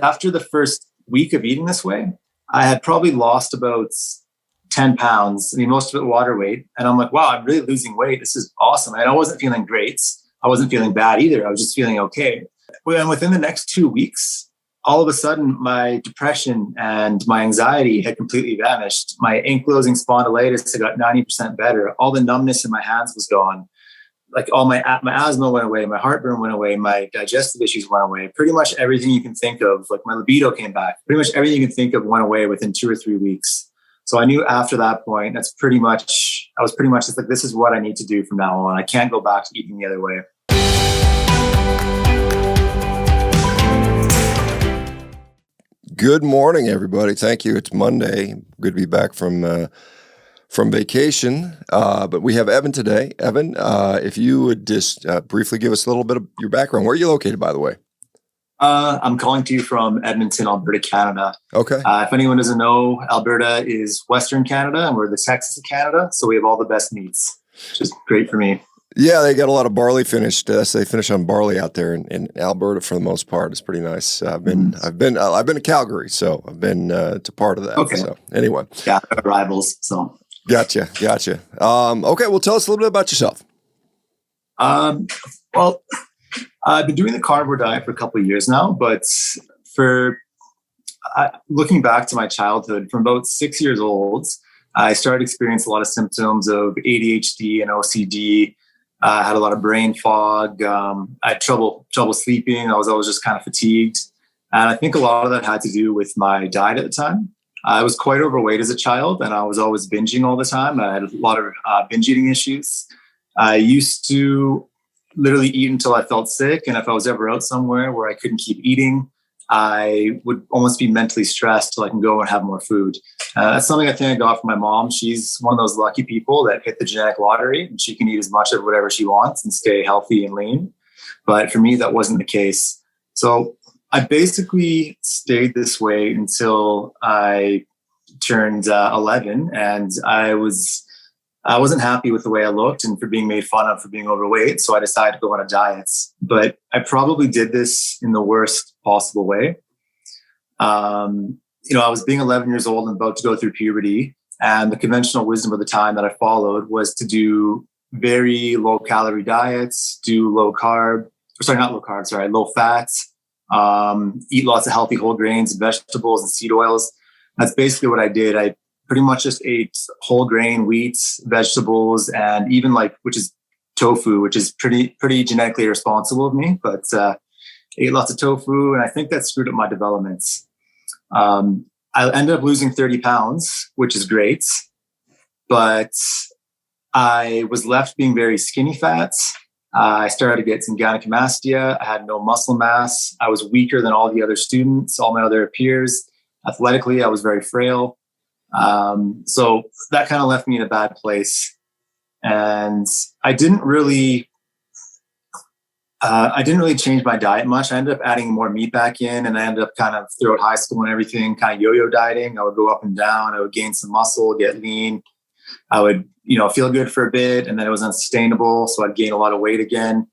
after the first week of eating this way, I had probably lost about 10 pounds. I mean, most of it water weight. And I'm like, wow, I'm really losing weight. This is awesome. And I wasn't feeling great. I wasn't feeling bad either. I was just feeling okay. And within the next 2 weeks, all of a sudden, my depression and my anxiety had completely vanished. My ankylosing spondylitis had got 90% better. All the numbness in my hands was gone. Like all my asthma went away. My heartburn went away. My digestive issues went away. Pretty much everything you can think of, like my libido came back. Pretty much everything you can think of went away within 2 or 3 weeks. So I knew after that point, I was pretty much just like, this is what I need to do from now on. I can't go back to eating the other way. Good morning, everybody. Thank you. It's Monday. Good to be back from vacation. But we have Evan today. Evan, if you would just briefly give us a little bit of your background. Where are you located, by the way? I'm calling to you from Edmonton, Alberta, Canada. Okay. If anyone doesn't know, Alberta is Western Canada, and we're the Texas of Canada. So we have all the best meats, which is great for me. Yeah, they got a lot of barley finished. So they finish on barley out there in Alberta for the most part. It's pretty nice. I've been to Calgary, so I've been to part of that. Okay. So anyway, yeah, rivals. So gotcha. Okay, well, tell us a little bit about yourself. Well, I've been doing the carnivore diet for a couple of years now, but looking back to my childhood, from about 6 years old, I started experiencing a lot of symptoms of ADHD and OCD. I had a lot of brain fog. I had trouble sleeping. I was always just kind of fatigued. And I think a lot of that had to do with my diet at the time. I was quite overweight as a child, and I was always binging all the time. I had a lot of binge eating issues. I used to literally eat until I felt sick. And if I was ever out somewhere where I couldn't keep eating, I would almost be mentally stressed till I can go and have more food. That's something I think I got from my mom. She's one of those lucky people that hit the genetic lottery, and she can eat as much of whatever she wants and stay healthy and lean. But for me, that wasn't the case. So I basically stayed this way until I turned 11, and I wasn't happy with the way I looked and for being made fun of for being overweight. So I decided to go on a diet. But I probably did this in the worst possible way. I was being 11 years old and about to go through puberty. And the conventional wisdom of the time that I followed was to do very low calorie diets, do low fat, eat lots of healthy whole grains, vegetables, and seed oils. That's basically what I did. I pretty much just ate whole grain, wheats, vegetables, and even which is tofu, which is pretty genetically irresponsible of me, but ate lots of tofu. And I think that screwed up my developments. I ended up losing 30 pounds, which is great, but I was left being very skinny fat. I started to get some gynecomastia. I had no muscle mass. I was weaker than all the other students, all my other peers. Athletically, I was very frail. So that kind of left me in a bad place. And I didn't really change my diet much. I ended up adding more meat back in, and I ended up kind of throughout high school and everything, kind of yo-yo dieting. I would go up and down. I would gain some muscle, get lean. I would, feel good for a bit, and then it was unsustainable. So I'd gain a lot of weight again.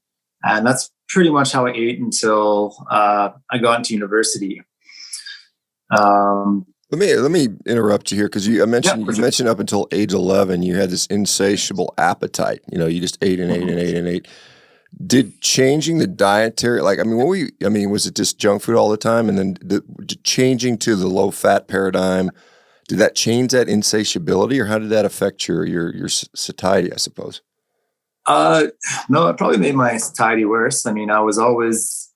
And that's pretty much how I ate until I got into university. Let me interrupt you here, because you mentioned up until age 11 you had this insatiable appetite. You just ate and ate and ate and ate. Did changing the dietary, was it just junk food all the time? And then changing to the low fat paradigm, did that change that insatiability, or how did that affect your satiety, I suppose? No, it probably made my satiety worse. I mean, I was always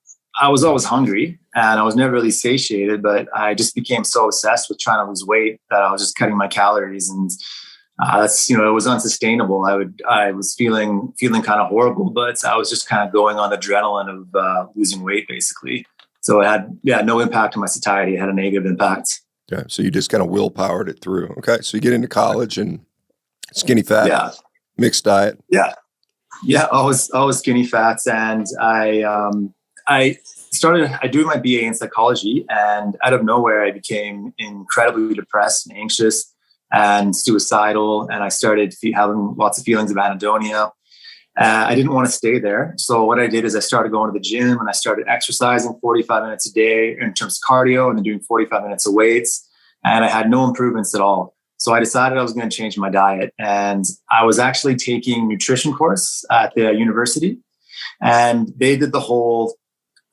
hungry, and I was never really satiated, but I just became so obsessed with trying to lose weight that I was just cutting my calories, and it was unsustainable. I was feeling kind of horrible, but I was just kind of going on adrenaline of losing weight, basically. So it had no impact on my satiety. It had a negative impact. Okay, so you just kind of willpowered it through. Okay, so you get into college and skinny fat, mixed diet. Yeah, always skinny fats, and I doing my BA in psychology, and out of nowhere, I became incredibly depressed and anxious and suicidal. And I started having lots of feelings of anhedonia. I didn't want to stay there. So what I did is I started going to the gym and I started exercising 45 minutes a day in terms of cardio and then doing 45 minutes of weights. And I had no improvements at all. So I decided I was going to change my diet. And I was actually taking nutrition course at the university. And they did the whole,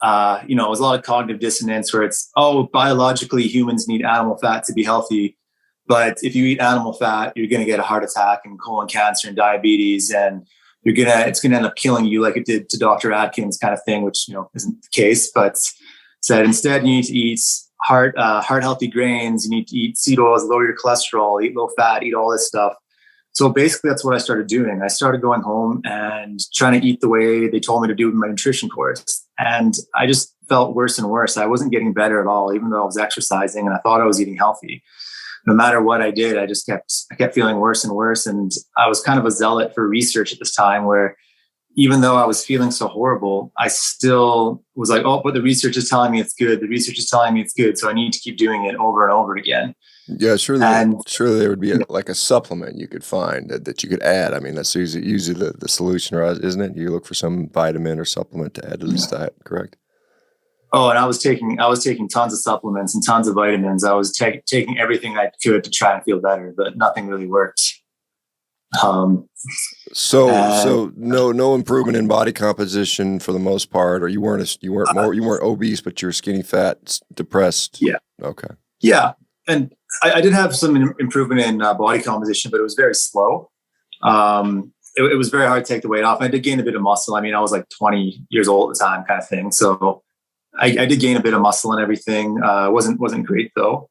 it was a lot of cognitive dissonance where it's, biologically humans need animal fat to be healthy. But if you eat animal fat, you're going to get a heart attack and colon cancer and diabetes, and it's going to end up killing you like it did to Dr. Atkins kind of thing, which, isn't the case. But said instead you need to eat heart healthy grains. You need to eat seed oils, lower your cholesterol, eat low fat, eat all this stuff. So basically that's what I started doing. I started going home and trying to eat the way they told me to do in my nutrition course. And I just felt worse and worse. I wasn't getting better at all, even though I was exercising and I thought I was eating healthy. No matter what I did, I kept feeling worse and worse. And I was kind of a zealot for research at this time where even though I was feeling so horrible, I still was like, but the research is telling me it's good. The research is telling me it's good. So I need to keep doing it over and over again. Yeah, surely there would be like a supplement you could find that you could add. I mean, that's usually the solution, right? Isn't it? You look for some vitamin or supplement to add to this diet, correct? Oh, and I was taking tons of supplements and tons of vitamins. I was taking everything I could to try and feel better, but nothing really worked. So no improvement in body composition for the most part, or you weren't obese, but you were skinny fat, depressed. Yeah. Okay. Yeah, and I did have some improvement in body composition, but it was very slow. It was very hard to take the weight off. I did gain a bit of muscle. I mean, I was like 20 years old at the time, kind of thing. So I did gain a bit of muscle and everything. Wasn't great though.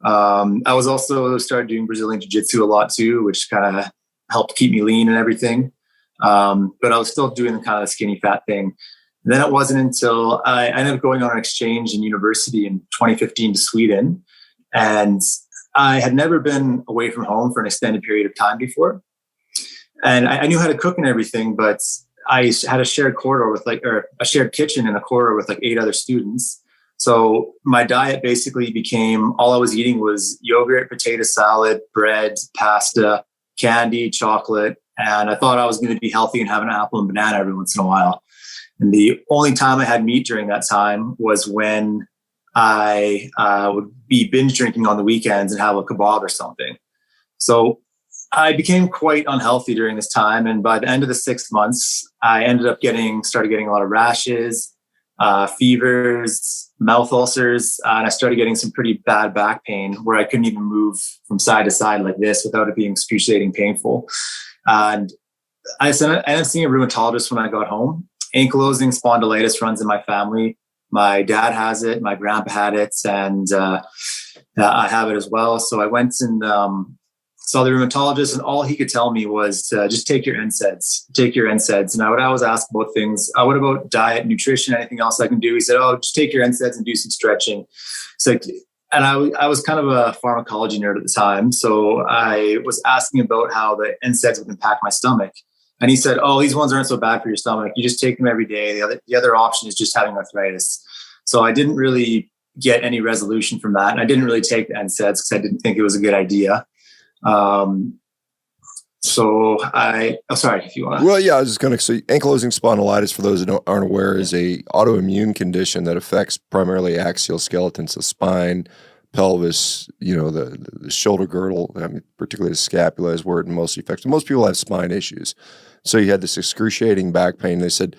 I was also started doing Brazilian Jiu-Jitsu a lot too, which kind of helped keep me lean and everything. But I was still doing the kind of skinny fat thing. And then it wasn't until I ended up going on an exchange in university in 2015 to Sweden. And I had never been away from home for an extended period of time before. And I knew how to cook and everything, but I had a shared corridor a shared kitchen in a corridor with like 8 other students. So my diet basically became, all I was eating was yogurt, potato salad, bread, pasta, candy, chocolate. And I thought I was going to be healthy and have an apple and banana every once in a while. And the only time I had meat during that time was when I would be binge drinking on the weekends and have a kebab or something. So I became quite unhealthy during this time. And by the end of the 6 months, I ended up started getting a lot of rashes, fevers, mouth ulcers. And I started getting some pretty bad back pain where I couldn't even move from side to side like this without it being excruciating painful. And I ended up seeing a rheumatologist when I got home. Ankylosing spondylitis runs in my family. My dad has it, my grandpa had it, and I have it as well. So I went and saw the rheumatologist, and all he could tell me was to just take your NSAIDs. And I would always ask about things. What about diet, nutrition, anything else I can do? He said, just take your NSAIDs and do some stretching. So, and I was kind of a pharmacology nerd at the time. So I was asking about how the NSAIDs would impact my stomach. And he said, these ones aren't so bad for your stomach. You just take them every day. The other option is just having arthritis. So I didn't really get any resolution from that. And I didn't really take the NSAIDs because I didn't think it was a good idea. Sorry, if you want to. Well, yeah, I was just going to say ankylosing spondylitis, for those that aren't aware, is a autoimmune condition that affects primarily axial skeletons, the spine, pelvis, the shoulder girdle, particularly the scapula is where it mostly affects. Most people have spine issues. So you had this excruciating back pain. They said,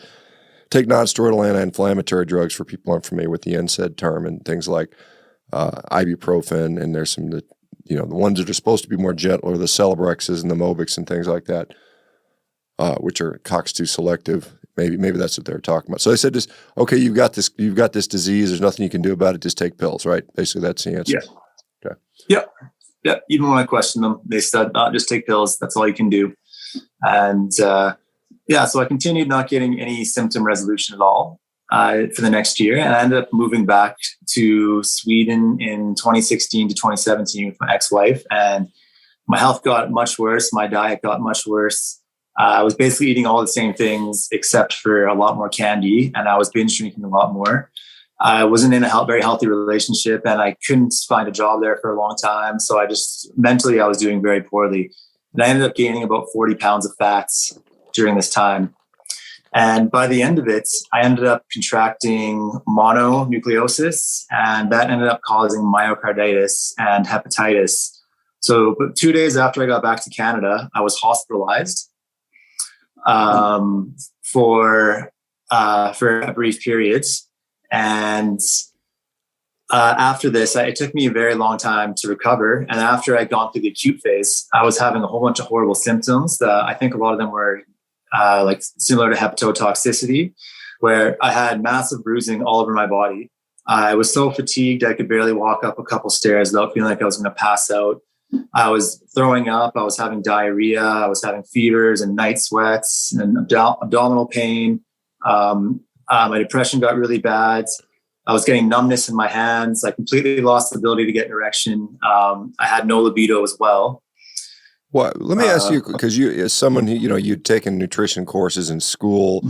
take non-steroidal anti-inflammatory drugs for people who aren't familiar with the NSAID term, and things like ibuprofen, and there's some the ones that are supposed to be more gentle are the Celebrexes and the Mobics and things like that, which are COX-2 selective. Maybe that's what they're talking about. So they said, you've got this disease. There's nothing you can do about it. Just take pills, right? Basically, that's the answer. Yeah. Okay. Yeah. Even when I questioned them, they said, just take pills. That's all you can do. And so I continued not getting any symptom resolution at all for the next year. And I ended up moving back to Sweden in 2016 to 2017 with my ex-wife. And my health got much worse. My diet got much worse. I was basically eating all the same things except for a lot more candy, and I was binge drinking a lot more. I wasn't in a very healthy relationship, and I couldn't find a job there for a long time. So mentally I was doing very poorly. And I ended up gaining about 40 pounds of fats during this time. And by the end of it, I ended up contracting mononucleosis, and that ended up causing myocarditis and hepatitis. So, but 2 days after I got back to Canada, I was hospitalized for a brief period. And after this, it took me a very long time to recover. And after I'd gone through the acute phase, I was having a whole bunch of horrible symptoms. I think a lot of them were like similar to hepatotoxicity, where I had massive bruising all over my body. I was so fatigued, I could barely walk up a couple stairs without feeling like I was going to pass out. I was throwing up. I was having diarrhea. I was having fevers and night sweats and abdominal pain. My depression got really bad. I was getting numbness in my hands. I completely lost the ability to get an erection. I had no libido as well. Well, let me ask you, because you, as someone who, you'd taken nutrition courses in school,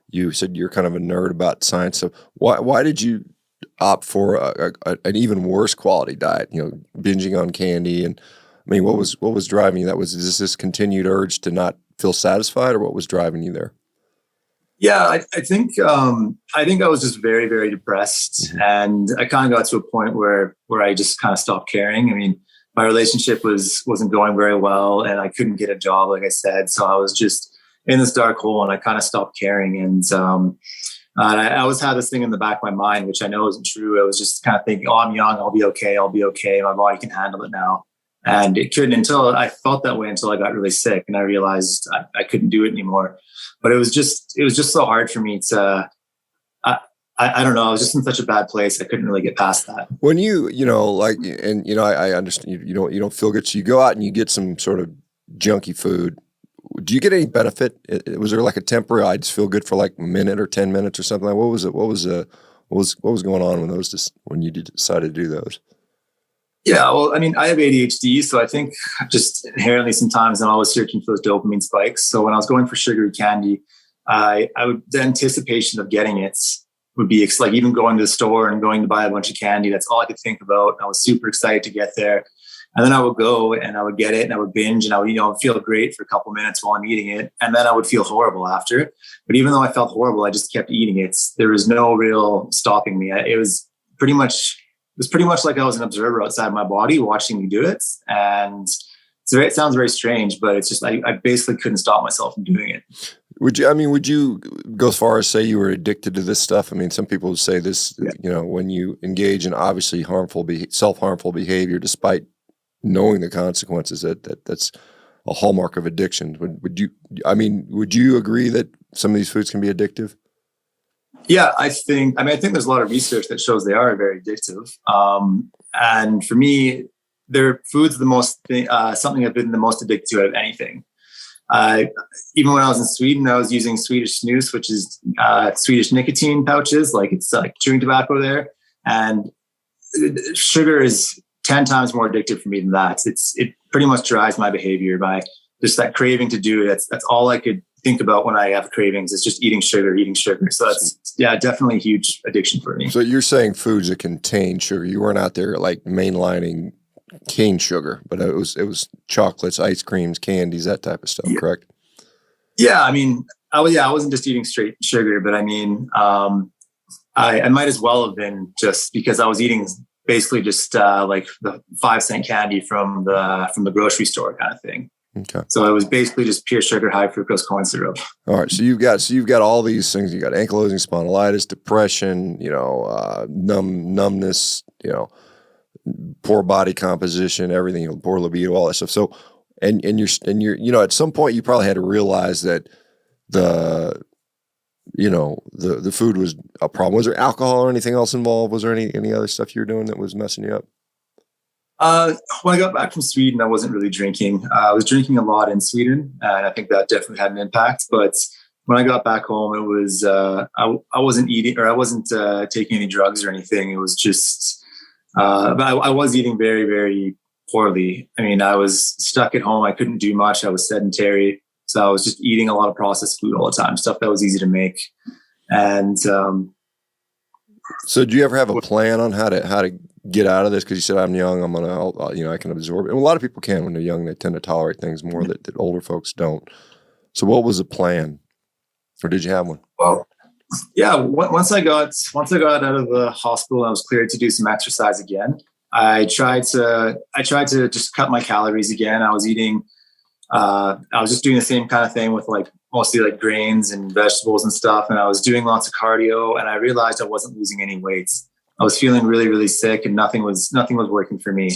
you said you're kind of a nerd about science. So why did you opt for an even worse quality diet? Binging on candy, and I mean, what was driving you? Is this continued urge to not feel satisfied, or what was driving you there? Yeah, I think I was just very, very depressed, and I kind of got to a point where I just kind of stopped caring. I mean, my relationship wasn't going very well, and I couldn't get a job, like I said. So I was just in this dark hole, and I kind of stopped caring. And I always had this thing in the back of my mind, which I know isn't true. I was just kind of thinking, "Oh, I'm young. I'll be okay. I'll be okay. My body can handle it now." And it couldn't until I felt that way until I got really sick, and I realized I couldn't do it anymore. But it was just so hard for me to. I don't know. I was just in such a bad place. I couldn't really get past that. When I understand you don't feel good. So you go out and you get some sort of junky food. Do you get any benefit? Was there like a temporary, I just feel good for like a minute or 10 minutes or something? What was it? What was going on when you decided to do those? Yeah, well, I mean, I have ADHD, so I think just inherently sometimes I'm always searching for those dopamine spikes. So when I was going for sugary candy, the anticipation of getting it would be like even going to the store and going to buy a bunch of candy. That's all I could think about. I was super excited to get there. And then I would go and I would get it and I would binge and I would, feel great for a couple minutes while I'm eating it. And then I would feel horrible after. But even though I felt horrible, I just kept eating it. There was no real stopping me. It was pretty much like I was an observer outside my body watching me do it. And it sounds very strange, but it's just, I basically couldn't stop myself from doing it. Would you go as far as say you were addicted to this stuff? I mean, some people would say this, when you engage in obviously self-harmful behavior, despite knowing the consequences, that's a hallmark of addiction. Would you agree that some of these foods can be addictive? Yeah, I think there's a lot of research that shows they are very addictive. And for me, their food's something I've been the most addicted to out of anything. Even when I was in Sweden, I was using Swedish snus, which is Swedish nicotine pouches. Like it's like chewing tobacco there. And sugar is 10 times more addictive for me than that. It pretty much drives my behavior by just that craving to do it. That's all I could think about when I have cravings. It's just eating sugar. So that's, definitely a huge addiction for me. So you're saying foods that contain sugar. You weren't out there like mainlining cane sugar, but it was chocolates, ice creams, candies, that type of stuff, correct? Yeah, I mean, I wasn't just eating straight sugar, but I mean, I might as well have been, just because I was eating basically just like the 5-cent candy from the grocery store kind of thing. Okay. So it was basically just pure sugar, high fructose corn syrup. All right. So you've got all these things. You got ankylosing spondylitis, depression, numbness, poor body composition, everything, poor libido, all that stuff. So, and you're at some point you probably had to realize that the food was a problem. Was there alcohol or anything else involved? Was there any other stuff you were doing that was messing you up? When I got back from Sweden, I wasn't really drinking. I was drinking a lot in Sweden, and I think that definitely had an impact. But when I got back home, it was I wasn't eating, or I wasn't taking any drugs or anything. It was just, but I was eating very, very poorly. I mean, I was stuck at home. I couldn't do much. I was sedentary, so I was just eating a lot of processed food all the time, stuff that was easy to make. And so, do you ever have a plan on how to get out of this? Because you said, I'm young, I can absorb it. And a lot of people can when they're young. They tend to tolerate things more that older folks don't. So what was the plan, or did you have one? Well, yeah. Once I got out of the hospital, I was cleared to do some exercise again. I tried to just cut my calories again. I was eating. I was just doing the same kind of thing with like mostly like grains and vegetables and stuff. And I was doing lots of cardio, and I realized I wasn't losing any weight. I was feeling really, really sick, and nothing was working for me.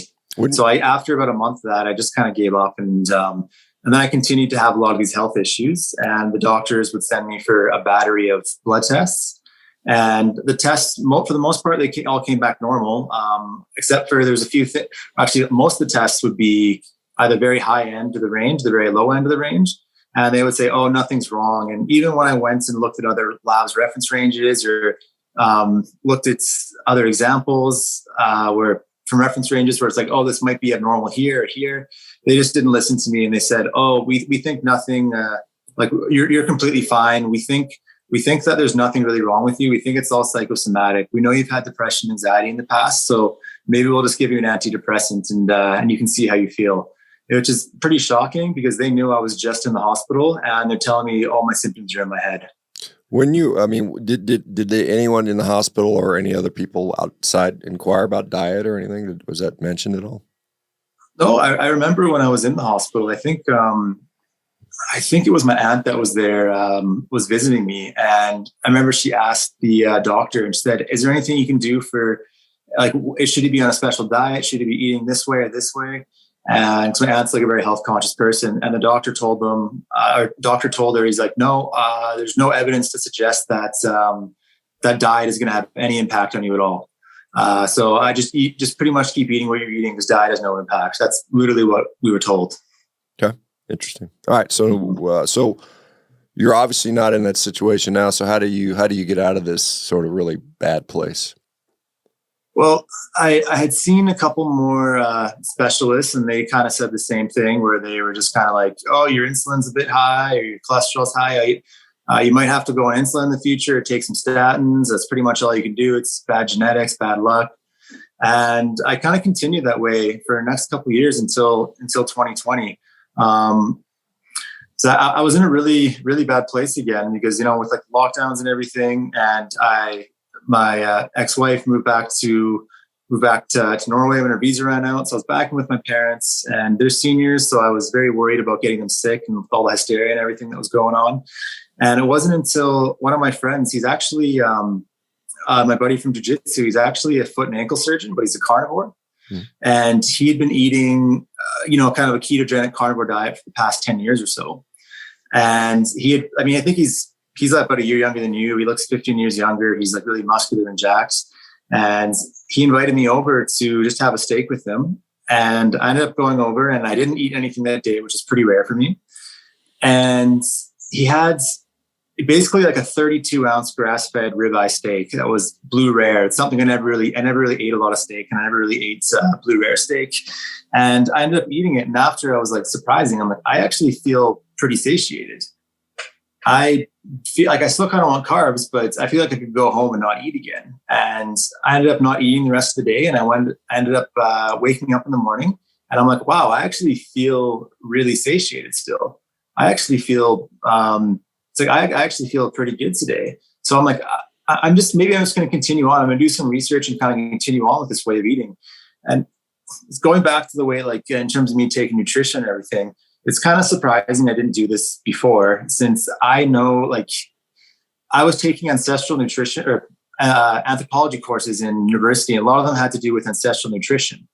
So after about a month of that, I just kind of gave up, and then I continued to have a lot of these health issues, and the doctors would send me for a battery of blood tests. And the tests, for the most part, they all came back normal, except for there's a few things. Actually, most of the tests would be either very high end of the range, the very low end of the range. And they would say, oh, nothing's wrong. And even when I went and looked at other labs reference ranges or looked at other examples where from reference ranges where it's like, oh, this might be abnormal here or here, they just didn't listen to me. And they said, oh, we think nothing, like you're completely fine. We think that there's nothing really wrong with you. We think it's all psychosomatic. We know you've had depression, anxiety in the past. So maybe we'll just give you an antidepressant and you can see how you feel. Which is pretty shocking because they knew I was just in the hospital and they're telling me all my symptoms are in my head. Did anyone in the hospital or any other people outside inquire about diet or anything? Was that mentioned at all? No, I remember when I was in the hospital, I think it was my aunt that was there, was visiting me. And I remember she asked the doctor and said, is there anything you can do for, like, should he be on a special diet? Should he be eating this way or this way? And so my aunt's like a very health conscious person. And the doctor told her, he's like, no, there's no evidence to suggest that that diet is going to have any impact on you at all. So I just pretty much keep eating what you're eating because diet has no impact. That's literally what we were told. Okay. Interesting. All right. So you're obviously not in that situation now. So how do you get out of this sort of really bad place? Well, I had seen a couple more specialists, and they kind of said the same thing, where they were just kind of like, "Oh, your insulin's a bit high, or your cholesterol's high. You might have to go on insulin in the future. Take some statins. That's pretty much all you can do. It's bad genetics, bad luck." And I kind of continued that way for the next couple of years until 2020. So I was in a really, really bad place again because with like lockdowns and everything, and my ex-wife moved back to Norway when her visa ran out. So I was back with my parents, and they're seniors. So I was very worried about getting them sick and with all the hysteria and everything that was going on. And it wasn't until one of my friends, he's actually my buddy from Jiu-Jitsu, he's actually a foot and ankle surgeon, but he's a carnivore. And he had been eating, kind of a ketogenic carnivore diet for the past 10 years or so. And I think he's about a year younger than you. He looks 15 years younger. He's like really muscular and jacked. And he invited me over to just have a steak with him. And I ended up going over, and I didn't eat anything that day, which is pretty rare for me. And he had basically like a 32-ounce grass-fed ribeye steak that was blue rare. It's something I never really ate a lot of steak, and I never really ate blue rare steak. And I ended up eating it. And after, I was like surprising. I'm like, I actually feel pretty satiated. I feel like I still kind of want carbs, but I feel like I could go home and not eat again. And I ended up not eating the rest of the day. And I ended up waking up in the morning, and I'm like, wow, I actually feel really satiated still. I actually feel, I actually feel pretty good today. So I'm like, I'm just going to continue on. I'm going to do some research and kind of continue on with this way of eating. And it's going back to the way, like in terms of me taking nutrition and everything, it's kind of surprising I didn't do this before, since I know, like, I was taking ancestral nutrition or anthropology courses in university. And a lot of them had to do with ancestral nutrition.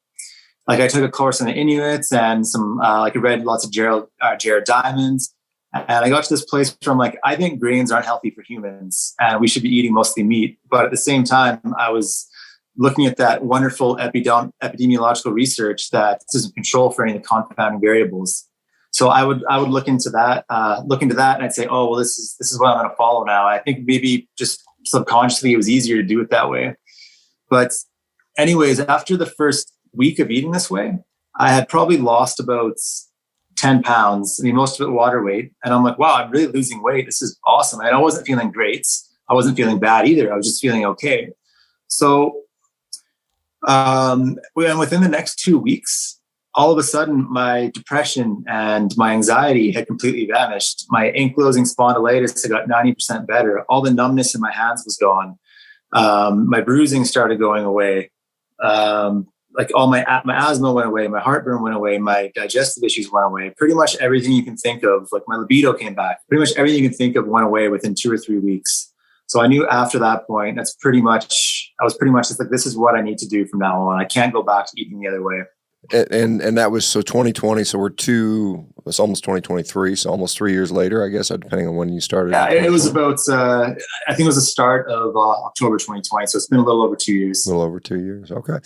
Like I took a course on the Inuits and some, I read lots of Jared Diamond's. And I got to this place where I'm like, I think grains aren't healthy for humans and we should be eating mostly meat. But at the same time, I was looking at that wonderful epidemiological research that doesn't control for any of the confounding variables. So I would look into that, and I'd say, oh, well, this is what I'm going to follow now. I think maybe just subconsciously it was easier to do it that way. But anyways, after the first week of eating this way, I had probably lost about 10 pounds. I mean, most of it water weight. And I'm like, wow, I'm really losing weight. This is awesome. And I wasn't feeling great. I wasn't feeling bad either. I was just feeling okay. So within the next 2 weeks, all of a sudden my depression and my anxiety had completely vanished. My ankylosing spondylitis had got 90% better. All the numbness in my hands was gone. My bruising started going away. Like all my asthma went away, my heartburn went away, my digestive issues went away. Pretty much everything you can think of, like my libido came back. Pretty much everything you can think of went away within 2 or 3 weeks. So I knew after that point, I was pretty much just like, this is what I need to do from now on. I can't go back to eating the other way. And that was, so 2020, so it's almost 2023, so almost 3 years later, I guess, depending on when you started. Yeah, it was about, I think it was the start of October 2020, so it's been a little over 2 years. A little over 2 years, okay.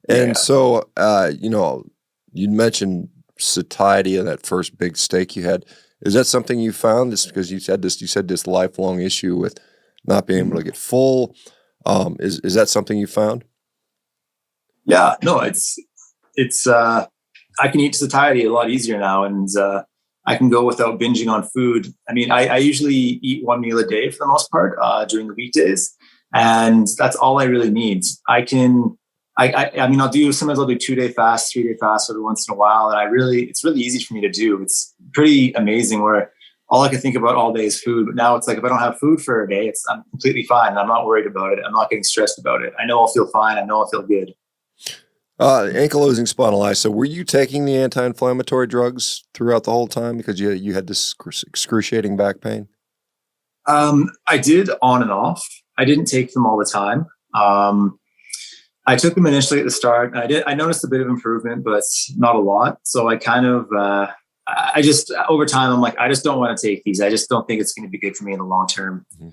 And so, you mentioned satiety and that first big steak you had. Is that something you found? This because you said this lifelong issue with not being able to get full. Is that something you found? Yeah, no, it's I can eat satiety a lot easier now, and I can go without binging on food. I mean, I usually eat one meal a day for the most part during the weekdays, and that's all I really need. I mean, I'll do 2-day fast, 3-day fast every once in a while, and it's really easy for me to do. It's pretty amazing where all I can think about all day is food. But now it's like, if I don't have food for a day, I'm completely fine. I'm not worried about it. I'm not getting stressed about it. I know I'll feel fine. I know I'll feel good. Ankylosing spondylitis. So were you taking the anti-inflammatory drugs throughout the whole time because you had this excruciating back pain? I did on and off. I didn't take them all the time. I took them initially at the start. I noticed a bit of improvement, but not a lot. So I kind of, I just, over time, I'm like, I just don't want to take these. I just don't think it's going to be good for me in the long term. Mm-hmm.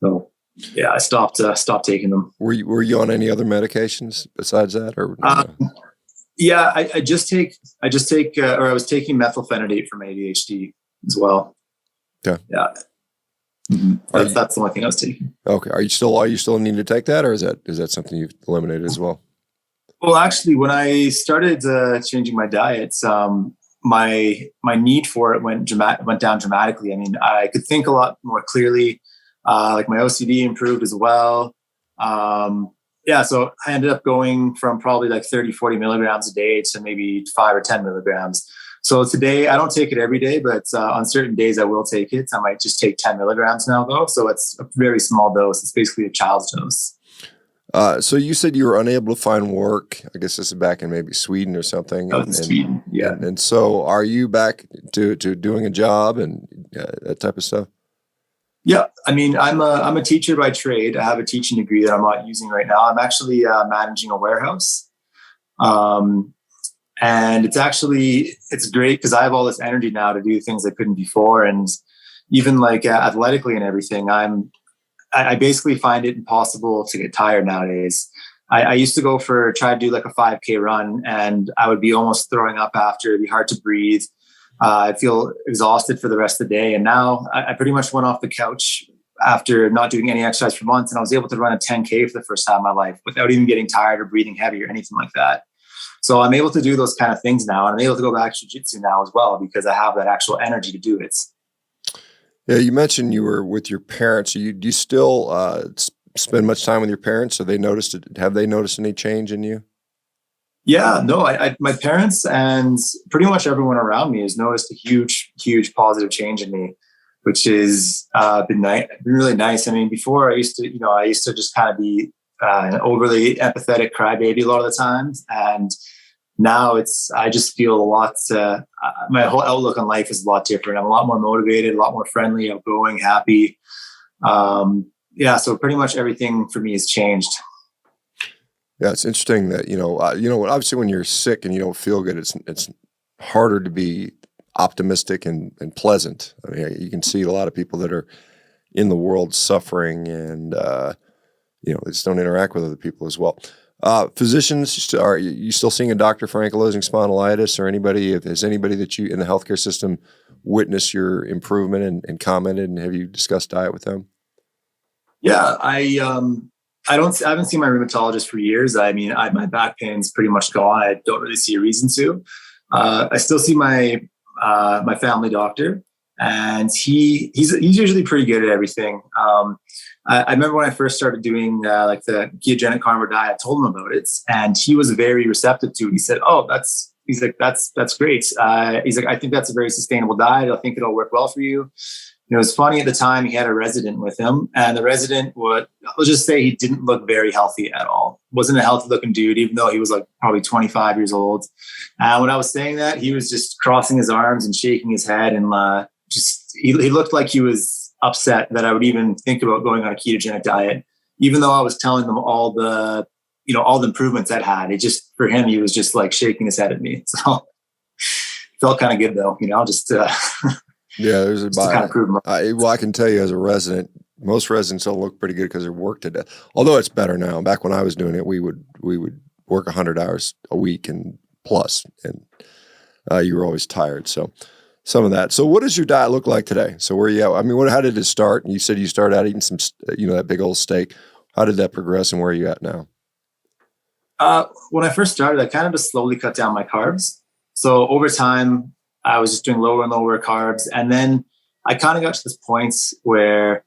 So yeah, I stopped taking them. Were you on any other medications besides that, or? Yeah, I was taking methylphenidate for my ADHD as well. Okay. Yeah. Mm-hmm. That's the only thing I was taking. Okay. Are you still needing to take that, or is that something you've eliminated as well? Well, actually, when I started changing my diets, my need for it went down dramatically. I mean, I could think a lot more clearly. Like my OCD improved as well. So I ended up going from probably like 30, 40 milligrams a day to maybe 5 or 10 milligrams. So today, I don't take it every day, but on certain days I will take it. I might just take 10 milligrams now though. So it's a very small dose. It's basically a child's dose. So you said you were unable to find work. I guess this is back in maybe Sweden or something. Sweden, yeah. And so are you back to doing a job and that type of stuff? Yeah, I mean, I'm a teacher by trade. I have a teaching degree that I'm not using right now. I'm actually managing a warehouse, and it's great because I have all this energy now to do things I couldn't before, and even like athletically and everything. I basically find it impossible to get tired nowadays. I used to try to do like a 5K run, and I would be almost throwing up after. It'd be hard to breathe. I'd feel exhausted for the rest of the day. And now I pretty much went off the couch after not doing any exercise for months. And I was able to run a 10K for the first time in my life without even getting tired or breathing heavy or anything like that. So I'm able to do those kind of things now. And I'm able to go back to jiu-jitsu now as well because I have that actual energy to do it. Yeah, you mentioned you were with your parents. Do you still spend much time with your parents? Have they noticed any change in you? Yeah, no, my parents and pretty much everyone around me has noticed a huge, huge positive change in me, which has been really nice. I mean, before I used to just kind of be an overly empathetic crybaby a lot of the times. And now I just feel a lot, my whole outlook on life is a lot different. I'm a lot more motivated, a lot more friendly, outgoing, happy. So pretty much everything for me has changed. Yeah, it's interesting that, obviously when you're sick and you don't feel good, it's harder to be optimistic and pleasant. I mean, you can see a lot of people that are in the world suffering and, they just don't interact with other people as well. Physicians, are you still seeing a doctor for ankylosing spondylitis or has anybody that you in the healthcare system witnessed your improvement and commented, and have you discussed diet with them? Yeah, I haven't seen my rheumatologist for years. I mean, my back pain's pretty much gone. I don't really see a reason to. I still see my family doctor, and he's usually pretty good at everything. I remember when I first started doing like the ketogenic carnivore diet, I told him about it, and he was very receptive to it. He said, "Oh, that's that's great. He's like, I think that's a very sustainable diet. I think it'll work well for you. It was funny at the time, he had a resident with him, and the resident let's just say he didn't look very healthy at all. Wasn't a healthy looking dude, even though he was like probably 25 years old. And when I was saying that, he was just crossing his arms and shaking his head, and he looked like he was upset that I would even think about going on a ketogenic diet, even though I was telling him all the improvements I'd had. It just, for him, he was just like shaking his head at me. So felt kind of good though, just yeah, there's a kind of prove well, I can tell you as a resident, most residents don't look pretty good because they're worked to death. Although it's better now. Back when I was doing it, we would work 100 hours a week and plus, and you were always tired. So some of that. So what does your diet look like today? So where are you at? I mean, how did it start? You said you started out eating some, that big old steak. How did that progress, and where are you at now? When I first started, I kind of just slowly cut down my carbs. So over time, I was just doing lower and lower carbs. And then I kind of got to this point where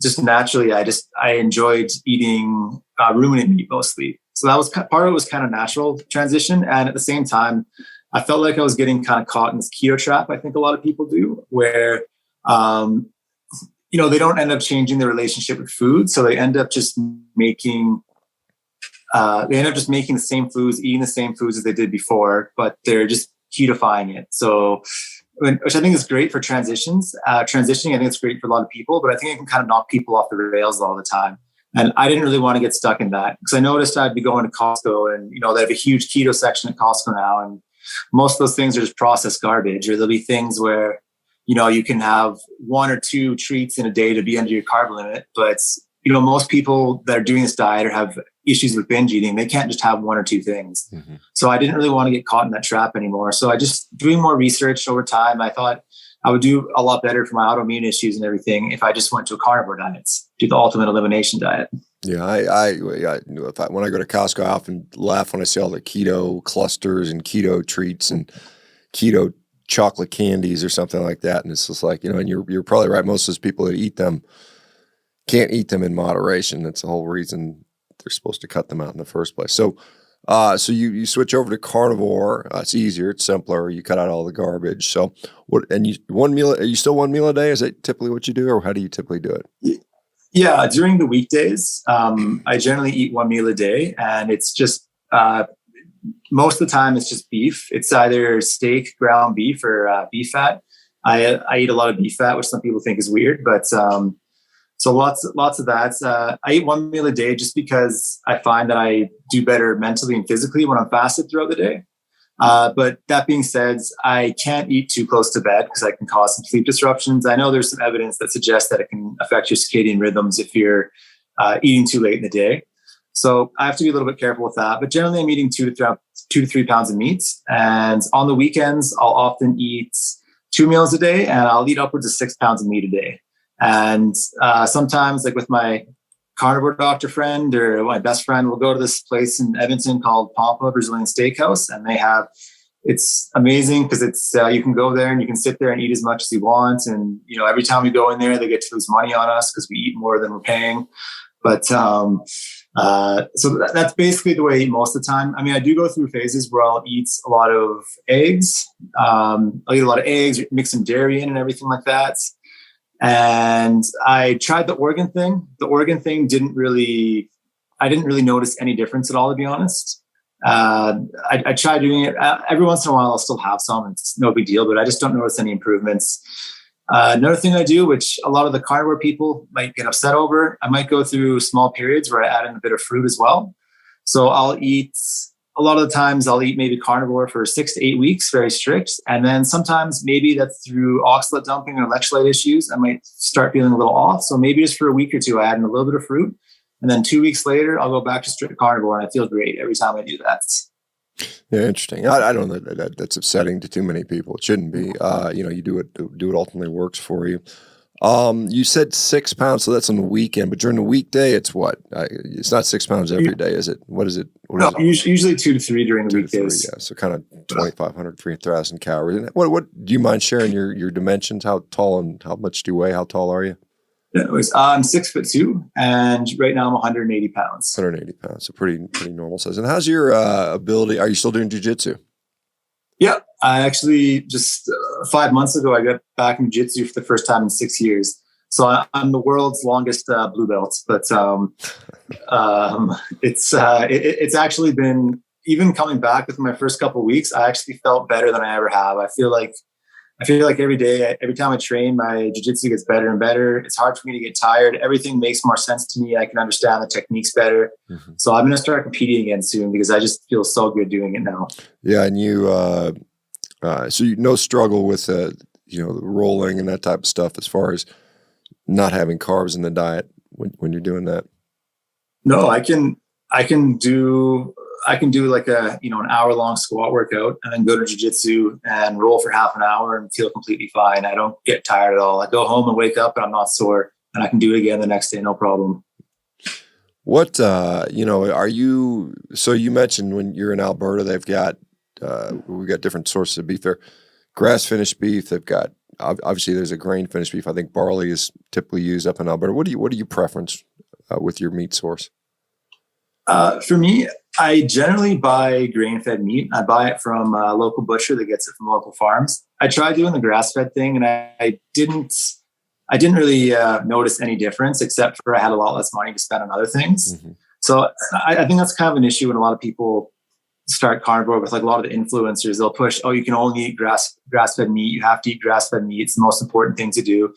just naturally, I enjoyed eating ruminant meat mostly. So that was part of it was kind of natural transition. And at the same time, I felt like I was getting kind of caught in this keto trap. I think a lot of people do, where, they don't end up changing their relationship with food. So they end up just making the same foods, eating the same foods as they did before, but they're just ketofying it. So, which I think is great for transitioning. I think it's great for a lot of people, but I think it can kind of knock people off the rails all the time. And I didn't really want to get stuck in that, because I noticed I'd be going to Costco, and, they have a huge keto section at Costco now. And most of those things are just processed garbage, or there'll be things where, you can have one or two treats in a day to be under your carb limit. But, most people that are doing this diet or have issues with binge eating, they can't just have one or two things. Mm-hmm. So I didn't really want to get caught in that trap anymore. So I just, doing more research over time, I thought I would do a lot better for my autoimmune issues and everything if I just went to a carnivore diet, do the ultimate elimination diet. Yeah, when I go to Costco, I often laugh when I see all the keto clusters and keto treats and keto chocolate candies or something like that. And it's just like, and you're probably right. Most of those people that eat them can't eat them in moderation. That's the whole reason they're supposed to cut them out in the first place. So, so you switch over to carnivore. It's easier. It's simpler. You cut out all the garbage. So are you still one meal a day? Is that typically what you do, or how do you typically do it? Yeah. During the weekdays, I generally eat one meal a day, and it's just, most of the time it's just beef. It's either steak, ground beef, or beef fat. I eat a lot of beef fat, which some people think is weird, but, so lots of that. I eat one meal a day just because I find that I do better mentally and physically when I'm fasted throughout the day. But that being said, I can't eat too close to bed because I can cause some sleep disruptions. I know there's some evidence that suggests that it can affect your circadian rhythms if you're eating too late in the day. So I have to be a little bit careful with that. But generally, I'm eating 2 to 3 pounds of meat. And on the weekends, I'll often eat 2 meals a day, and I'll eat upwards of 6 pounds of meat a day. And sometimes, like with my carnivore doctor friend or my best friend, we'll go to this place in Edmonton called Pampa Brazilian Steakhouse, and it's amazing because it's you can go there and you can sit there and eat as much as you want. And every time we go in there, they get to lose money on us because we eat more than we're paying. But so that's basically the way I eat most of the time. I mean, I do go through phases where I'll eat a lot of eggs. I'll eat a lot of eggs, mix some dairy in and everything like that. And I tried the organ thing. The organ thing I didn't really notice any difference at all, to be honest. I tried doing it every once in a while. I'll still have some. It's no big deal, but I just don't notice any improvements. Another thing I do, which a lot of the carnivore people might get upset over, I might go through small periods where I add in a bit of fruit as well. So a lot of the times I'll eat maybe carnivore for 6 to 8 weeks, very strict. And then sometimes maybe that's through oxalate dumping or electrolyte issues, I might start feeling a little off. So maybe just for a week or two, I add in a little bit of fruit. And then 2 weeks later, I'll go back to strict carnivore, and I feel great every time I do that. Yeah, interesting. I don't know that's upsetting to too many people. It shouldn't be. You do what ultimately works for you. You said 6 pounds, so that's on the weekend. But during the weekday, it's what? It's not 6 pounds every day, is it? What is it? Usually 2 to 3 during the weekdays. 3, yeah. So kind of 2,500, 3,000 calories. And what do you mind sharing your dimensions? How tall and how much do you weigh? How tall are you? I'm 6'2", and right now I'm 180 pounds. 180 pounds, so pretty normal size. And how's your ability? Are you still doing jiu-jitsu? Yeah, I actually just 5 months ago, I got back in jiu-jitsu for the first time in 6 years. So I'm the world's longest blue belt, but it's actually been, even coming back with my first couple of weeks, I actually felt better than I ever have. I feel like every day, every time I train, my jiu-jitsu gets better and better. It's hard for me to get tired. Everything makes more sense to me. I can understand the techniques better. Mm-hmm. So I'm going to start competing again soon because I just feel so good doing it now. Yeah, and so no struggle with the rolling and that type of stuff as far as not having carbs in the diet when you're doing that. No, I can do like an hour-long squat workout and then go to jiu-jitsu and roll for half an hour and feel completely fine. I don't get tired at all. I go home and wake up and I'm not sore, and I can do it again the next day, no problem. What, so you mentioned when you're in Alberta, we've got different sources of beef there. Grass-finished beef, they've got, obviously there's a grain-finished beef. I think barley is typically used up in Alberta. What do you preference with your meat source? For me, I generally buy grain-fed meat. I buy it from a local butcher that gets it from local farms. I tried doing the grass-fed thing, and I didn't really notice any difference, except for I had a lot less money to spend on other things. Mm-hmm. So I think that's kind of an issue when a lot of people start carnivore with, like, a lot of the influencers. They'll push, you can only eat grass-fed meat. You have to eat grass-fed meat. It's the most important thing to do.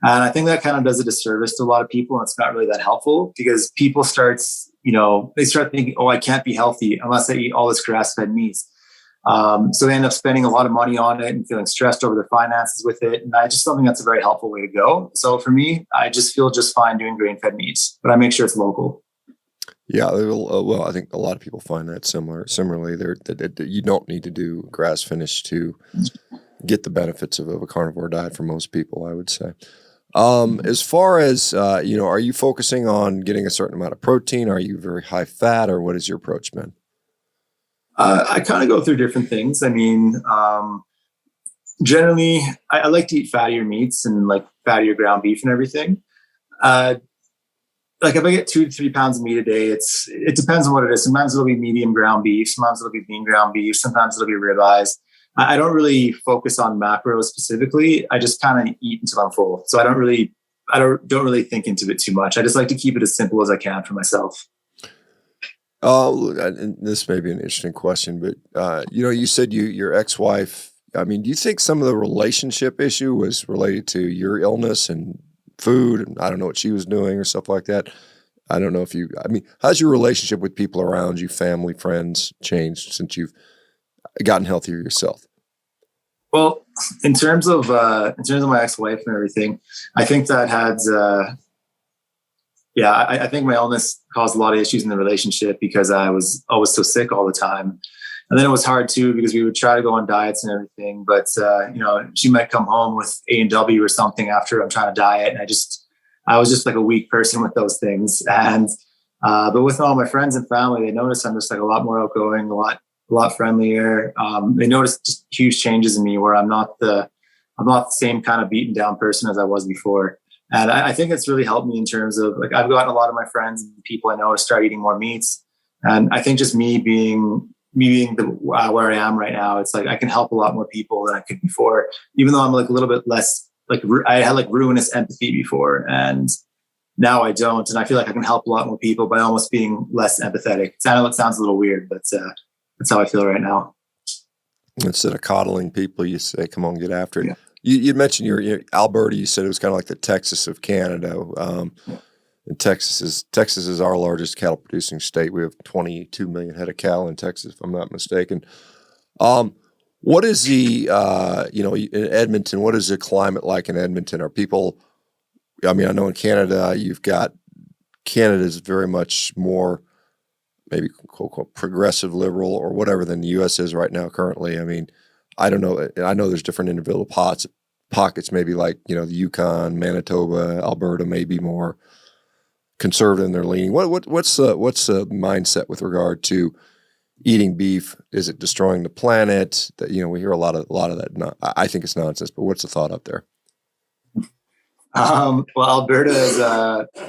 And I think that kind of does a disservice to a lot of people, and it's not really that helpful because people they start thinking, I can't be healthy unless I eat all this grass-fed meat. So they end up spending a lot of money on it and feeling stressed over their finances with it. And I just don't think that's a very helpful way to go. So for me, I just feel just fine doing grain-fed meats, but I make sure it's local. Yeah, well, I think a lot of people find that similarly. That you don't need to do grass-finished to get the benefits of a carnivore diet for most people, I would say. As far as, are you focusing on getting a certain amount of protein? Are you very high fat, or what is your approach been? I kind of go through different things. I mean, generally I like to eat fattier meats and like fattier ground beef and everything. Like if I get 2 to 3 pounds of meat a day, it depends on what it is. Sometimes it'll be medium ground beef. Sometimes it'll be lean ground beef. Sometimes it'll be ribeyes. I don't really focus on macros specifically. I just kind of eat until I'm full. So I don't really think into it too much. I just like to keep it as simple as I can for myself. And this may be an interesting question, but you said your ex-wife. I mean, do you think some of the relationship issue was related to your illness and food, and I don't know what she was doing or stuff like that? I don't know how's your relationship with people around you, family, friends, changed since you've gotten healthier yourself? Well, in terms of my ex-wife and everything, I think that had, I think my illness caused a lot of issues in the relationship because I was always so sick all the time. And then it was hard too, because we would try to go on diets and everything, but she might come home with A&W or something after I'm trying to diet. And I was just like a weak person with those things. And, but with all my friends and family, they notice I'm just like a lot more outgoing, a lot friendlier. They noticed just huge changes in me where I'm not the same kind of beaten down person as I was before. And I think it's really helped me in terms of, like, I've gotten a lot of my friends and people I know to start eating more meats. And I think just me being where I am right now, it's like I can help a lot more people than I could before, even though I'm like a little bit less, like I had like ruinous empathy before, and now I don't. And I feel like I can help a lot more people by almost being less empathetic. I know it sounds a little weird, but that's how I feel right now. Instead of coddling people, you say, come on, get after it. Yeah. You mentioned your Alberta, you said it was kind of like the Texas of Canada. And Texas is our largest cattle producing state. We have 22 million head of cattle in Texas, if I'm not mistaken. What is the, in Edmonton, what is the climate like in Edmonton? Are people, I mean, I know in Canada, Canada's very much more maybe quote, progressive liberal or whatever than the U.S. is right now currently. I mean, I don't know. I know there's different individual pockets, maybe like, the Yukon, Manitoba, Alberta may be more conservative in their leaning. What's the mindset with regard to eating beef? Is it destroying the planet? That, we hear a lot of that. I think it's nonsense, but what's the thought up there? Well,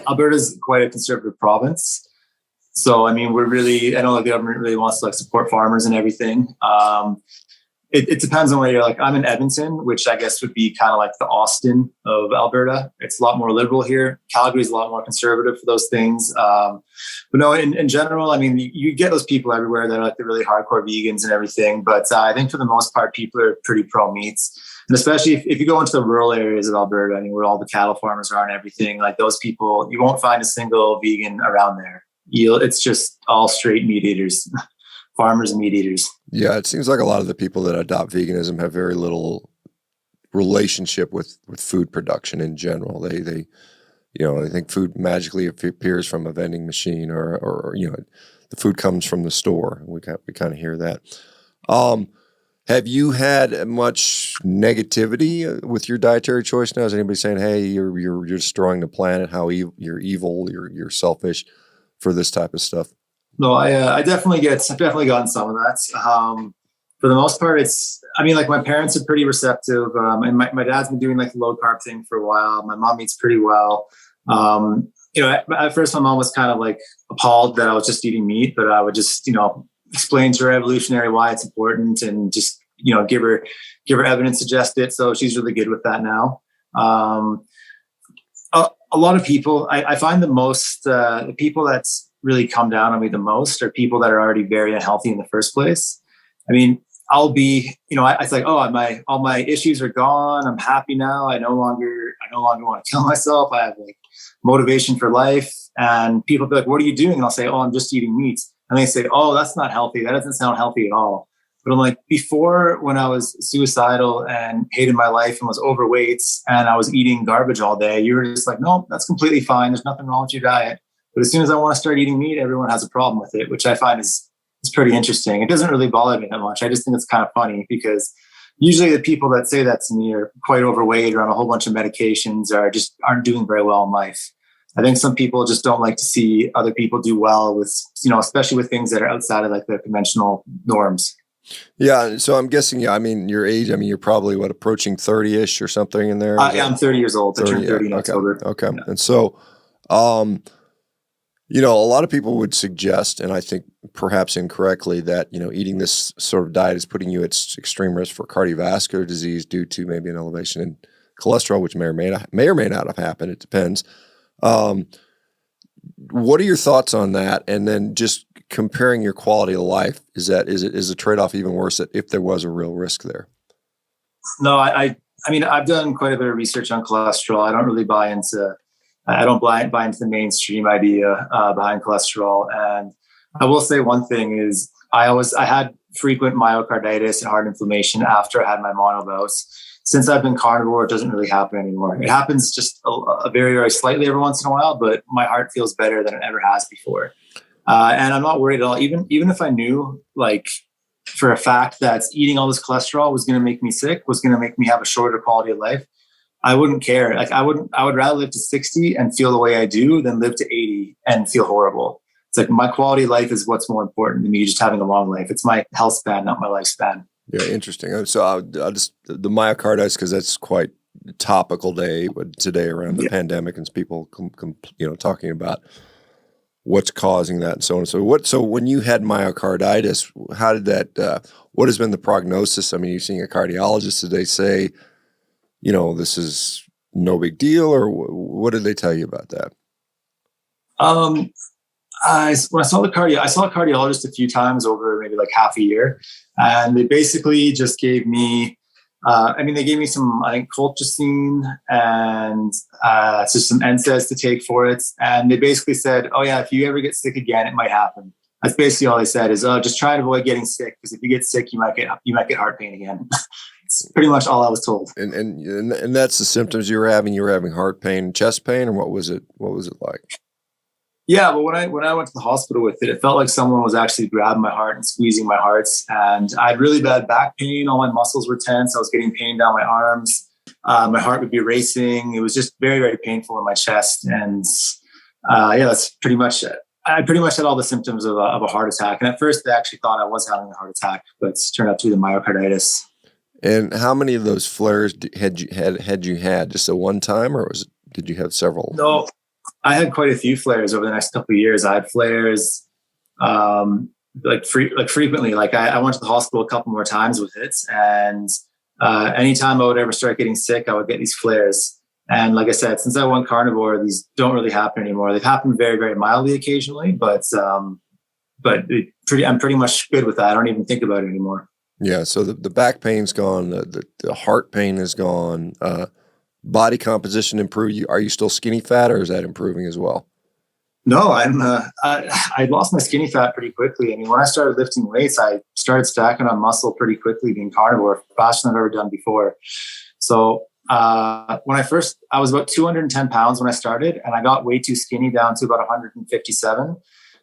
Alberta's quite a conservative province. So, I mean, I know the government really wants to support farmers and everything. it depends on where you're. Like, I'm in Edmonton, which I guess would be kind of like the Austin of Alberta. It's a lot more liberal here. Calgary's a lot more conservative for those things. But no, in general, I mean, you get those people everywhere that are like the really hardcore vegans and everything. But I think for the most part, people are pretty pro meats. And especially if you go into the rural areas of Alberta, I mean, where all the cattle farmers are and everything, like those people, you won't find a single vegan around there. It's just all straight meat eaters, farmers and meat eaters. Yeah, it seems like a lot of the people that adopt veganism have very little relationship with food production in general. They think food magically appears from a vending machine or the food comes from the store. We kind of hear that. Have you had much negativity with your dietary choice now? Is anybody saying, "Hey, you're destroying the planet. How you're evil. You're selfish for this type of stuff"? No, I've definitely gotten some of that. For the most part, like my parents are pretty receptive. And my dad's been doing like the low carb thing for a while. My mom eats pretty well. At first my mom was kind of like appalled that I was just eating meat, but I would just, explain to her evolutionary why it's important and just, give her evidence, suggest it. So she's really good with that now. A lot of people, I find the people that's really come down on me the most are people that are already very unhealthy in the first place. I mean, I'll be, it's like, all my issues are gone. I'm happy now. I no longer want to kill myself. I have like motivation for life. And people be like, "What are you doing?" And I'll say, "Oh, I'm just eating meat." And they say, "Oh, that's not healthy. That doesn't sound healthy at all." But I'm like, before, when I was suicidal and hated my life and was overweight and I was eating garbage all day, you were just like, "No, that's completely fine. There's nothing wrong with your diet." But as soon as I want to start eating meat, everyone has a problem with it, which I find is pretty interesting. It doesn't really bother me that much. I just think it's kind of funny because usually the people that say that to me are quite overweight or on a whole bunch of medications or just aren't doing very well in life. I think some people just don't like to see other people do well with, especially with things that are outside of like the conventional norms. Yeah. So I'm guessing, your age, you're probably approaching 30-ish or something in there? Yeah, I'm 30 years old. 30, I turned 30 in October. Okay. Yeah. And so, a lot of people would suggest, and I think perhaps incorrectly, that, eating this sort of diet is putting you at extreme risk for cardiovascular disease due to maybe an elevation in cholesterol, which may or may not have happened. It depends. What are your thoughts on that? And then just comparing your quality of life, is the trade-off even worse if there was a real risk there? No, I've done quite a bit of research on cholesterol. I don't really buy into the mainstream idea behind cholesterol. And I will say one thing is I had frequent myocarditis and heart inflammation after I had my monobouts. Since I've been carnivore, it doesn't really happen anymore. It happens just a very, very slightly every once in a while, but my heart feels better than it ever has before. And I'm not worried at all. Even if I knew, like, for a fact that eating all this cholesterol was going to make me sick, was going to make me have a shorter quality of life, I wouldn't care. Like, I would rather live to 60 and feel the way I do than live to 80 and feel horrible. It's like my quality of life is what's more important to me, just having a long life. It's my health span, not my lifespan. Yeah, interesting. So I'll just the myocarditis, because that's quite topical today around the pandemic, and people talking about what's causing that and so on. So when you had myocarditis, how did that? What has been the prognosis? You're seeing a cardiologist. Did they say, this is no big deal, or what did they tell you about that? When I saw a cardiologist a few times over maybe like half a year, and they basically just gave me, they gave me some, I think, colchicine and just some NSAIDs to take for it. And they basically said, "Oh yeah, if you ever get sick again, it might happen." That's basically all they said is, just try to avoid getting sick, because if you get sick, you might get heart pain again. It's pretty much all I was told. And that's the symptoms you were having. You were having heart pain, chest pain, or what was it? What was it like? Yeah, but when I went to the hospital with it, it felt like someone was actually grabbing my heart and squeezing my hearts. And I had really bad back pain. All my muscles were tense. I was getting pain down my arms. My heart would be racing. It was just very, very painful in my chest. And that's pretty much it. I pretty much had all the symptoms of a heart attack. And at first, they actually thought I was having a heart attack, but it turned out to be the myocarditis. And how many of those flares had you had? Just a one time, or did you have several? No, I had quite a few flares over the next couple of years. I had flares frequently. Like I went to the hospital a couple more times with it, and anytime I would ever start getting sick, I would get these flares. And like I said, since I went carnivore, these don't really happen anymore. They've happened very, very mildly occasionally, but I'm pretty much good with that. I don't even think about it anymore. Yeah. So the back pain's gone. The heart pain is gone. Body composition improved. Are you still skinny fat, or is that improving as well? No, I lost my skinny fat pretty quickly. I mean, when I started lifting weights, I started stacking on muscle pretty quickly being carnivore, faster than I've ever done before. So when I was about 210 pounds when I started, and I got way too skinny down to about 157,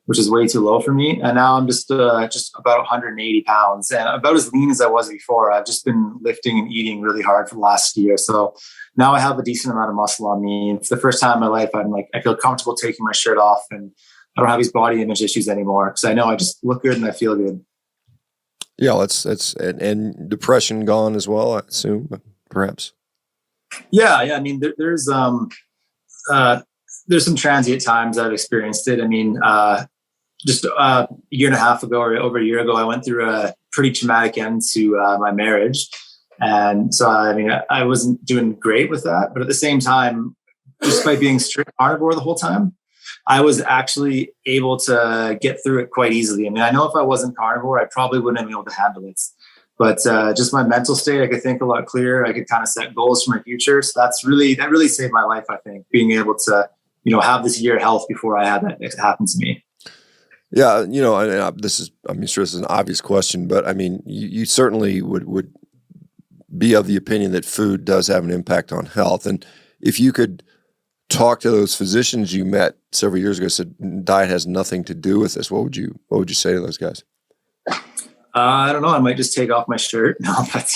which is way too low for me. And now I'm just about 180 pounds and about as lean as I was before. I've just been lifting and eating really hard for the last year. So now I have a decent amount of muscle on me. It's the first time in my life I feel comfortable taking my shirt off, and I don't have these body image issues anymore because I know I just look good and I feel good. Yeah, and depression gone as well, I assume, perhaps. Yeah. I mean, there's some transient times I've experienced it. I mean, just a year and a half ago or over a year ago, I went through a pretty traumatic end to my marriage. And so, I mean, I wasn't doing great with that. But at the same time, just by being strict carnivore the whole time, I was actually able to get through it quite easily. I mean, I know if I wasn't carnivore, I probably wouldn't have been able to handle it. But just my mental state, I could think a lot clearer. I could kind of set goals for my future. So that really saved my life, I think, being able to, have this year of health before I had that happen to me. Yeah, and I'm sure this is an obvious question, but I mean, you certainly would be of the opinion that food does have an impact on health. And if you could talk to those physicians you met several years ago, said diet has nothing to do with this, what would you say to those guys? I don't know. I might just take off my shirt. No, but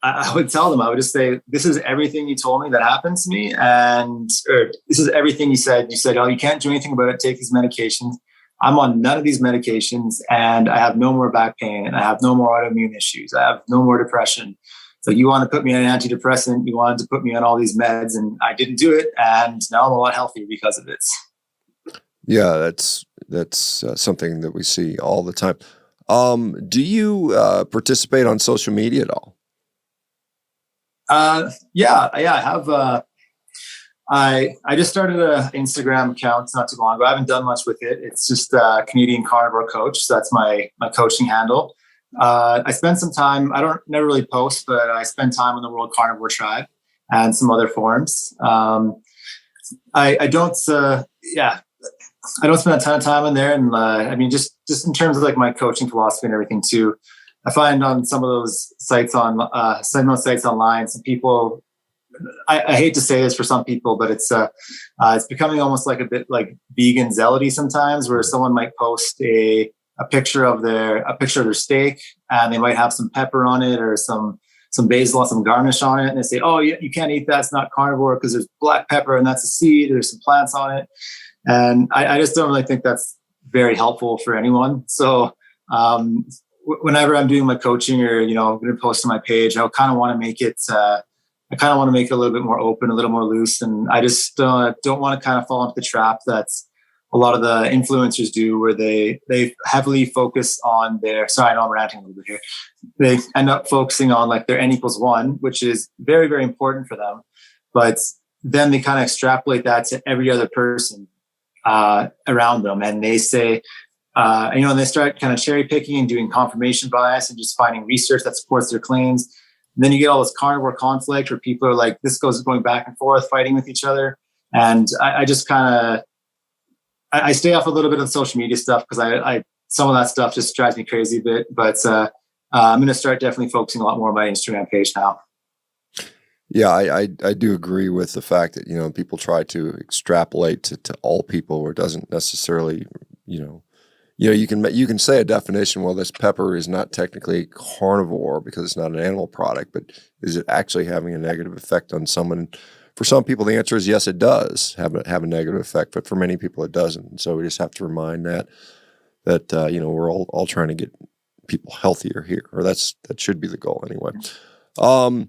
I would tell them. I would just say, "This is everything you told me that happened to me, or this is everything you said. You said, oh, you can't do anything about it. Take these medications. I'm on none of these medications, and I have no more back pain, and I have no more autoimmune issues. I have no more depression. So you want to put me on an antidepressant? You wanted to put me on all these meds, and I didn't do it, and now I'm a lot healthier because of it." Yeah, that's something that we see all the time. Do you participate on social media at all? Yeah, I have. I just started an Instagram account not too long ago. I haven't done much with it. It's just Canadian Carnivore Coach. So that's my coaching handle. I spend some time. Never really post, but I spend time on the World Carnivore Tribe and some other forums. I don't. I don't spend a ton of time in there, and I mean, just in terms of like my coaching philosophy and everything too. I find on some of those sites online, some people. I hate to say this for some people, but it's becoming almost like a bit like vegan zealoty sometimes, where someone might post a picture of their steak, and they might have some pepper on it or some basil and some garnish on it, and they say, "Oh, you can't eat that; it's not carnivore because there's black pepper and that's a seed. There's some plants on it." And I just don't really think that's very helpful for anyone. So whenever I'm doing my coaching or, I'm going to post on my page, I kind of want to make it, a little bit more open, a little more loose. And I just don't want to kind of fall into the trap that's a lot of the influencers do, where they heavily focus on sorry, I know I'm ranting a little bit here. They end up focusing on like their N=1, which is very, very important for them. But then they kind of extrapolate that to every other person around them, and they say, and they start kind of cherry picking and doing confirmation bias and just finding research that supports their claims. And then you get all this carnivore conflict where people are like, this goes going back and forth, fighting with each other. And I just kind of I stay off a little bit of the social media stuff because I some of that stuff just drives me crazy a bit. But I'm going to start definitely focusing a lot more on my Instagram page now. Yeah, I do agree with the fact that, people try to extrapolate to all people, where it doesn't necessarily, you can say a definition, well, this pepper is not technically carnivore because it's not an animal product, but is it actually having a negative effect on someone? For some people, the answer is yes, it does have a negative effect, but for many people, it doesn't. And so we just have to remind that we're all trying to get people healthier here, or that should be the goal anyway. I'll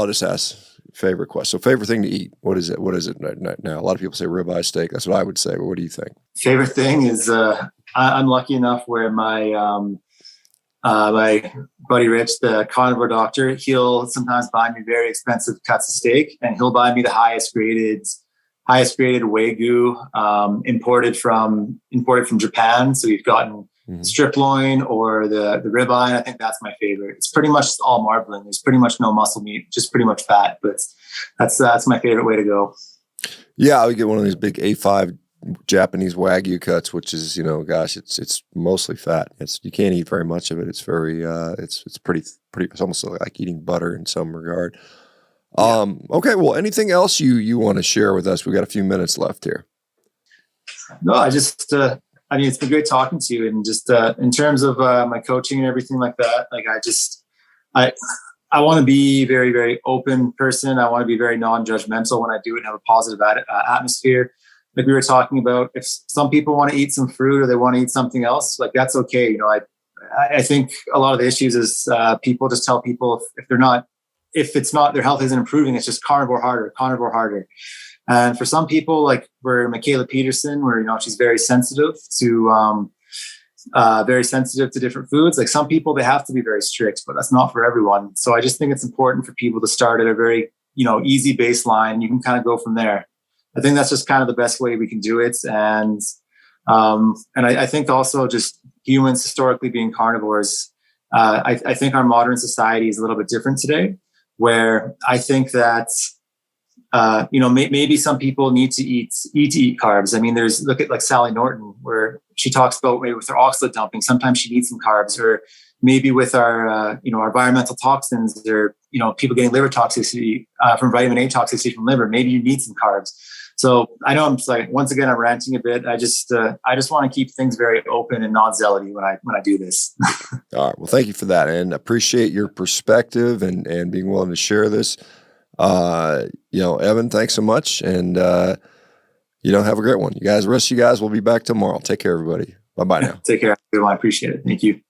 just ask favorite question. So favorite thing to eat. What is it? What is it now? A lot of people say ribeye steak. That's what I would say. But what do you think? Favorite thing is I'm lucky enough where my my buddy Rich, the carnivore doctor, he'll sometimes buy me very expensive cuts of steak, and he'll buy me the highest graded Wagyu, imported from Japan. So we've gotten strip loin or the ribeye. I think that's my favorite. It's pretty much all marbling. There's pretty much no muscle meat, just pretty much fat. But that's my favorite way to go. Yeah, I would get one of these big A5 Japanese Wagyu cuts, which is, gosh, it's mostly fat. You can't eat very much of it. It's very it's pretty. It's almost like eating butter in some regard. Yeah. Okay. Well, anything else you want to share with us? We got a few minutes left here. No, I just it's been great talking to you, and just in terms of my coaching and everything like that. Like I want to be very, very open person. I want to be very non-judgmental when I do it and have a positive atmosphere. Like we were talking about, if some people want to eat some fruit or they want to eat something else, like that's okay. I think a lot of the issues is people just tell people if it's not, their health isn't improving, it's just carnivore harder. And for some people, like where Michaela Peterson, where, she's very sensitive to different foods. Like some people, they have to be very strict, but that's not for everyone. So I just think it's important for people to start at a very, easy baseline. You can kind of go from there. I think that's just kind of the best way we can do it. And I think also just humans historically being carnivores, I think our modern society is a little bit different today, where I think that, maybe some people need to eat carbs. I mean, look at like Sally Norton, where she talks about maybe with her oxalate dumping, sometimes she needs some carbs, or maybe with our, our environmental toxins, or, people getting liver toxicity from vitamin A toxicity from liver, maybe you need some carbs. So I know I'm once again, I'm ranting a bit. I just want to keep things very open and non-zealoty when I do this. All right. Well, thank you for that, and appreciate your perspective and being willing to share this. Evan, thanks so much. And, have a great one. The rest of you guys will be back tomorrow. Take care, everybody. Bye-bye now. Take care. I appreciate it. Thank you.